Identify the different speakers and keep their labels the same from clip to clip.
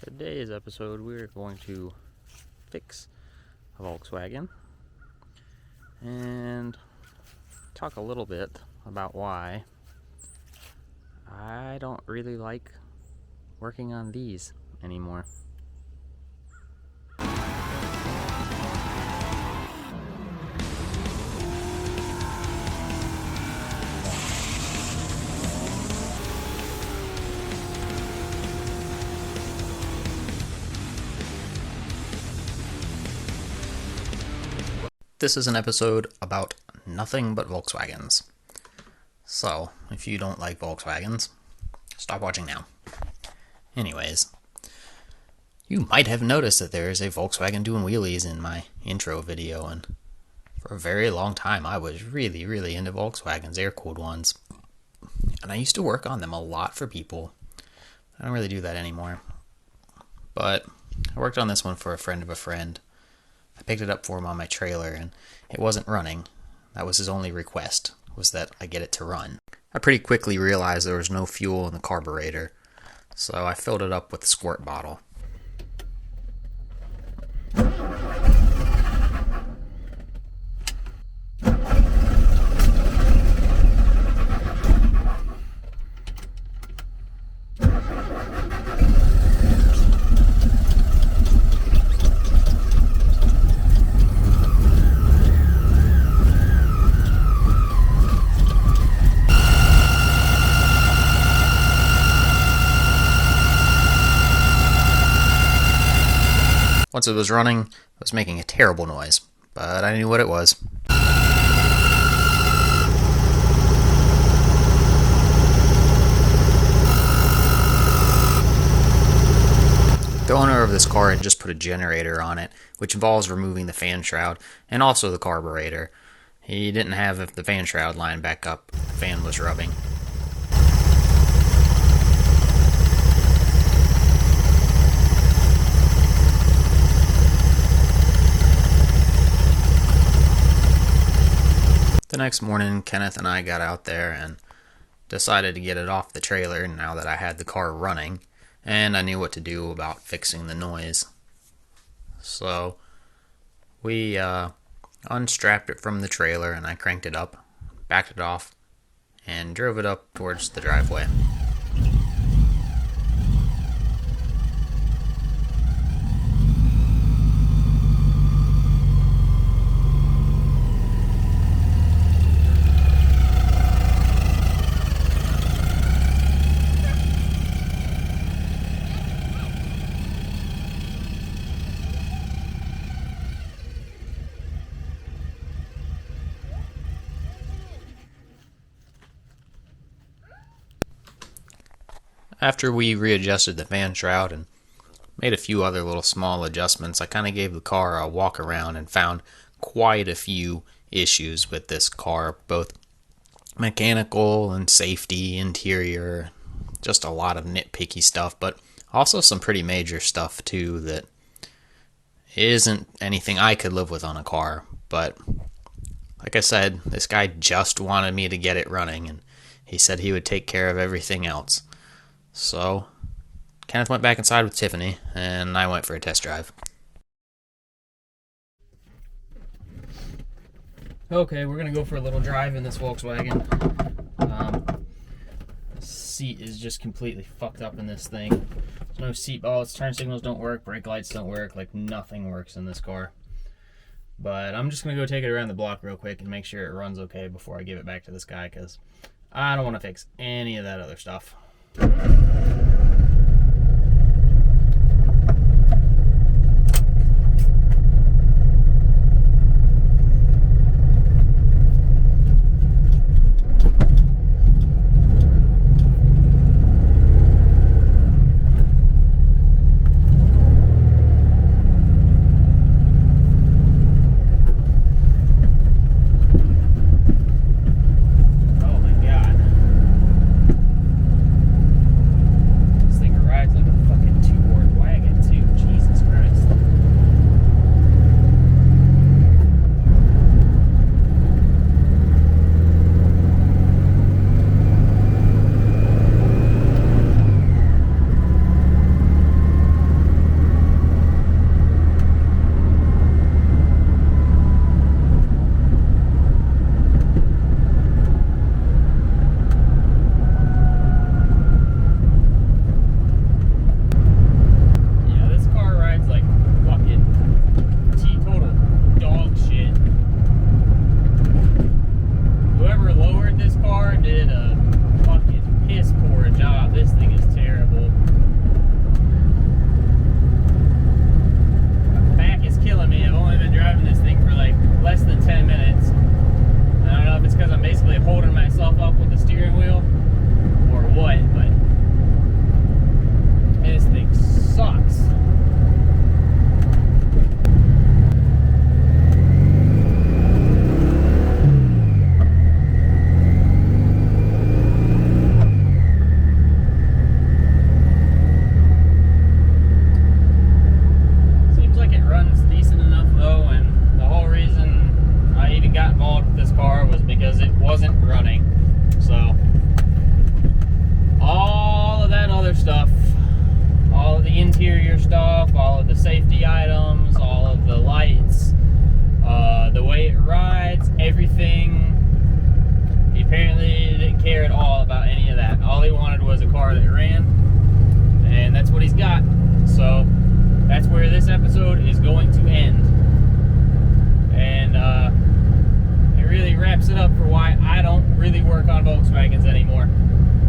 Speaker 1: Today's episode, we're going to fix a Volkswagen and talk a little bit about why I don't really like working on these anymore. This is an episode about nothing but Volkswagens. So, if you don't like Volkswagens, stop watching now. Anyways, you might have noticed that there is a Volkswagen doing wheelies in my intro video, and for a very long time I was really into Volkswagens, air-cooled ones. And I used to work on them a lot for people. I don't really do that anymore. But I worked on this one for a friend of a friend. I picked it up for him on my trailer, and it wasn't running. That was his only request, was that I get it to run. I pretty quickly realized there was no fuel in the carburetor, so I filled it up with a squirt bottle. Once it was running, it was making a terrible noise, but I knew what it was. The owner of this car had just put a generator on it, which involves removing the fan shroud and also the carburetor. He didn't have the fan shroud lined back up. The fan was rubbing. The next morning, Kenneth and I got out there and decided to get it off the trailer now that I had the car running, and I knew what to do about fixing the noise. So we unstrapped it from the trailer, and I cranked it up, backed it off, and drove it up towards the driveway. After we readjusted the fan shroud and made a few other little small adjustments, I kind of gave the car a walk around and found quite a few issues with this car, both mechanical and safety, interior, just a lot of nitpicky stuff, but also some pretty major stuff too that isn't anything I could live with on a car. But like I said, this guy just wanted me to get it running, and he said he would take care of everything else. So, Kenneth went back inside with Tiffany, and I went for a test drive. Okay, we're going to go for a little drive in this Volkswagen. The seat is just completely fucked up in this thing. There's no seat belts, turn signals don't work, brake lights don't work, like nothing works in this car. But I'm just going to go take it around the block real quick and make sure it runs okay before I give it back to this guy, because I don't want to fix any of that other stuff.
Speaker 2: safety items, all of the lights, the way it rides, everything. He apparently didn't care at all about any of that. All he wanted was a car that ran, and that's what he's got. So that's where this episode is going to end. And it really wraps it up for why I don't really work on Volkswagens anymore.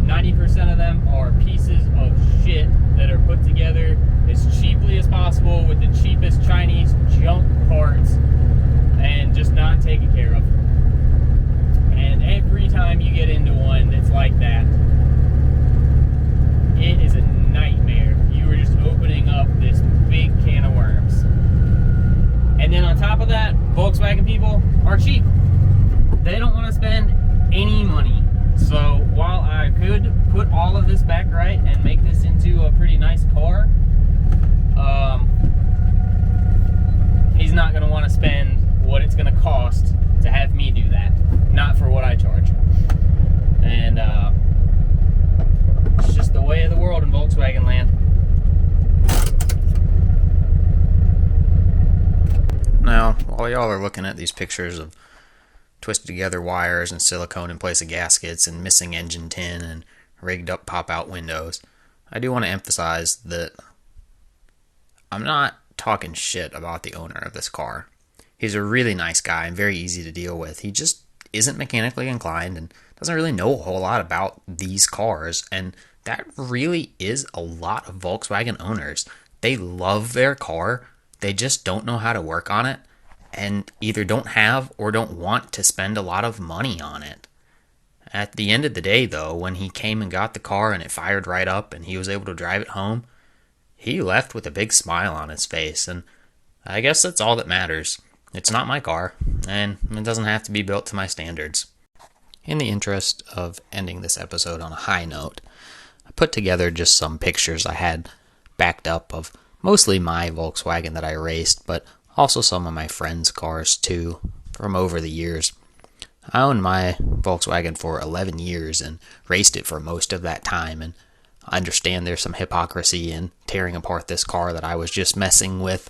Speaker 2: 90% of them are pieces of shit that are put together as cheaply as possible with the cheapest Chinese junk parts and just not taken care of. And every time you get into one that's like that, it is a nightmare. You are just opening up this big can of worms. And then on top of that, Volkswagen people are cheap. They don't want to spend any money. So while I could put all of this back right and make this into a pretty nice car, he's not going to want to spend what it's going to cost to have me do that. Not for what I charge. And it's just the way of the world in Volkswagen land.
Speaker 1: Now, while y'all are looking at these pictures of twisted together wires and silicone in place of gaskets and missing engine tin and rigged up pop-out windows, I do want to emphasize that I'm not talking shit about the owner of this car. He's a really nice guy and very easy to deal with. He just isn't mechanically inclined and doesn't really know a whole lot about these cars, and that really is a lot of Volkswagen owners. They love their car, they just don't know how to work on it, and either don't have or don't want to spend a lot of money on it. At the end of the day, though, when he came and got the car and it fired right up and he was able to drive it home, he left with a big smile on his face, and I guess that's all that matters. It's not my car, and it doesn't have to be built to my standards. In the interest of ending this episode on a high note, I put together just some pictures I had backed up of mostly my Volkswagen that I raced, but also some of my friends' cars too, from over the years. I owned my Volkswagen for 11 years and raced it for most of that time, and I understand there's some hypocrisy in tearing apart this car that I was just messing with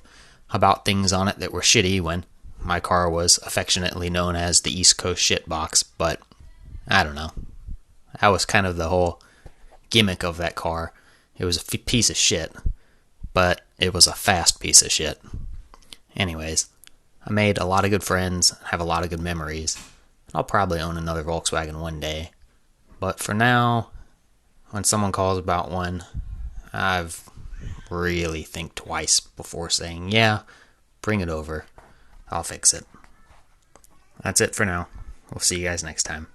Speaker 1: about things on it that were shitty when my car was affectionately known as the East Coast Shitbox, but I don't know. That was kind of the whole gimmick of that car. It was a piece of shit, but it was a fast piece of shit. Anyways, I made a lot of good friends, have a lot of good memories. I'll probably own another Volkswagen one day, but for now, when someone calls about one, I've really think twice before saying, yeah, bring it over. I'll fix it. That's it for now. We'll see you guys next time.